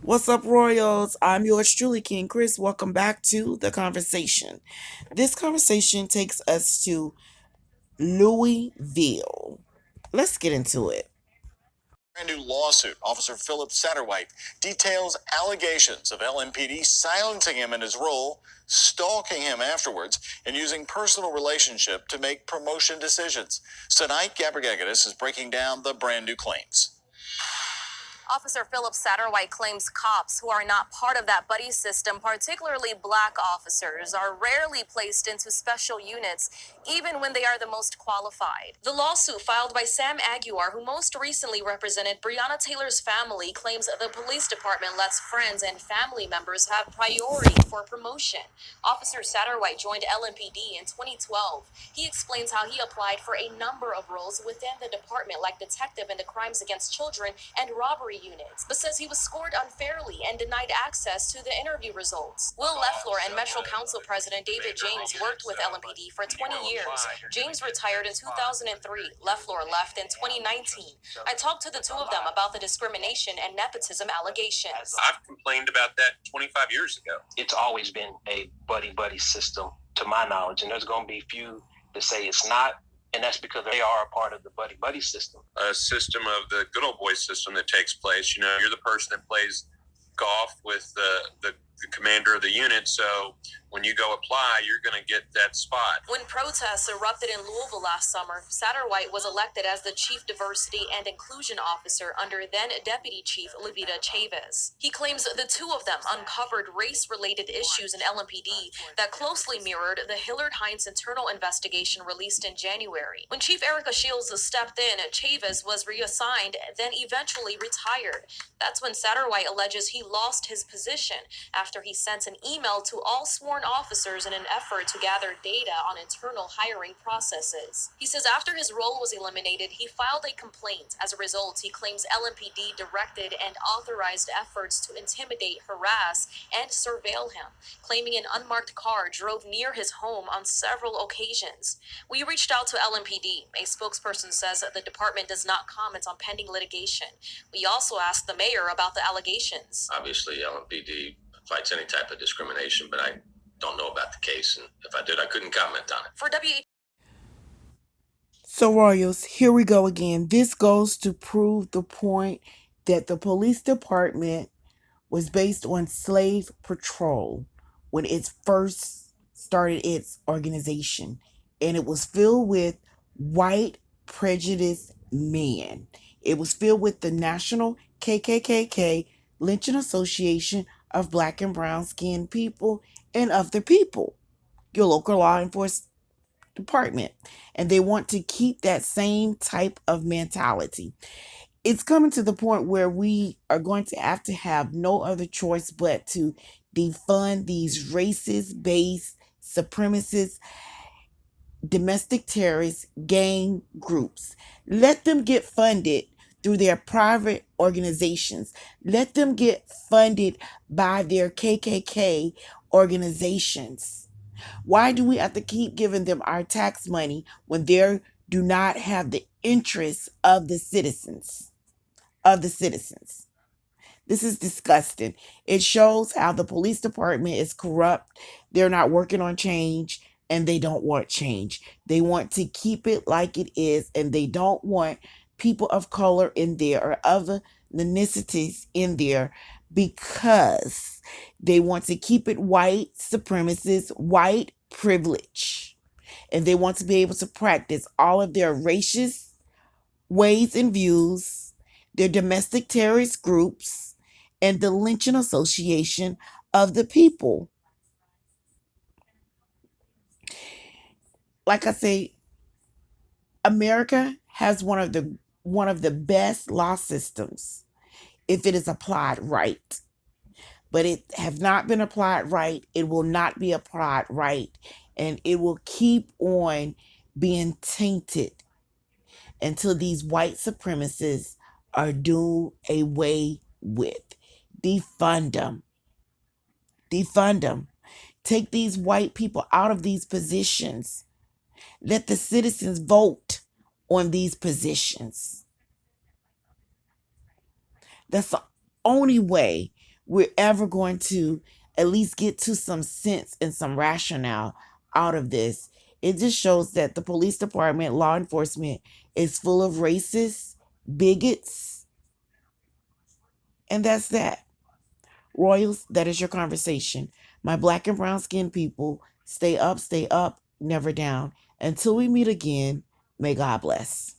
What's up, Royals? I'm yours truly, King Chris. Welcome back to the conversation. This conversation takes us to Louisville. Let's get into it. Brand new lawsuit. Officer Philip Satterwhite details allegations of LMPD silencing him in his role, stalking him afterwards, and using personal relationship to make promotion decisions. Tonight, Gabrigagadis is breaking down the brand new claims. Officer Philip Satterwhite claims cops who are not part of that buddy system, particularly black officers, are rarely placed into special units, even when they are the most qualified. The lawsuit filed by Sam Aguiar, who most recently represented Breonna Taylor's family, claims the police department lets friends and family members have priority for promotion. Officer Satterwhite joined LMPD in 2012. He explains how he applied for a number of roles within the department, like detective in the crimes against children and robbery units, but says he was scored unfairly and denied access to the interview results. Will Leffler and Metro Council President David James worked with LMPD for 20 years. James retired in 2003. Leffler left in 2019. I talked to the two of them about the discrimination and nepotism allegations. I've complained about that 25 years ago. It's always been a buddy-buddy system, to my knowledge, and there's going to be few that say it's not. And that's because they are a part of the buddy-buddy system. A system of the Good Ole Boy system that takes place. You know, you're the person that plays golf with the commander of the unit, so when you go apply, you're going to get that spot. When protests erupted in Louisville last summer, Satterwhite was elected as the Chief Diversity and Inclusion Officer under then Deputy Chief Levita Chavez. He claims the two of them uncovered race-related issues in LMPD that closely mirrored the Hillard Hines internal investigation released in January. When Chief Erica Shields stepped in, Chavez was reassigned, then eventually retired. That's when Satterwhite alleges he lost his position after he sent an email to all sworn officers in an effort to gather data on internal hiring processes. He says after his role was eliminated, he filed a complaint. As a result, he claims LMPD directed and authorized efforts to intimidate, harass, and surveil him, claiming an unmarked car drove near his home on several occasions. We reached out to LMPD. A spokesperson says the department does not comment on pending litigation. We also asked the mayor about the allegations. Obviously, LMPD fights any type of discrimination, but I don't know about the case, and if I did, I couldn't comment on it. For So, Royals, here we go again. This goes to prove the point that the police department was based on slave patrol when it first started its organization, and it was filled with white prejudiced men. It was filled with the National KKK Lynching Association of Black and Brown Skinned People and other people, your local law enforcement department. And they want to keep that same type of mentality. It's coming to the point where we are going to have no other choice but to defund these racist-based, supremacist, domestic terrorist gang groups. Let them get funded through their private organizations. Let them get funded by their KKK organizations. Why do we have to keep giving them our tax money when they do not have the interests of the citizens? This is disgusting. It shows how the police department is corrupt. They're not working on change, and they don't want change. They want to keep it like it is, and they don't want people of color in there or other ethnicities in there because they want to keep it white supremacist, white privilege. And they want to be able to practice all of their racist ways and views, their domestic terrorist groups, and the lynching association of the people. Like I say, America has one of the best law systems if it is applied right. But it has not been applied right. It will not be applied right. And it will keep on being tainted until these white supremacists are done away with. Defund them. Defund them. Take these white people out of these positions. Let the citizens vote on these positions. That's the only way we're ever going to at least get to some sense and some rationale out of this. It just shows that the police department, law enforcement, is full of racists, bigots, and that's that. Royals, that is your conversation. My black and brown skinned people, stay up, never down. Until we meet again, may God bless.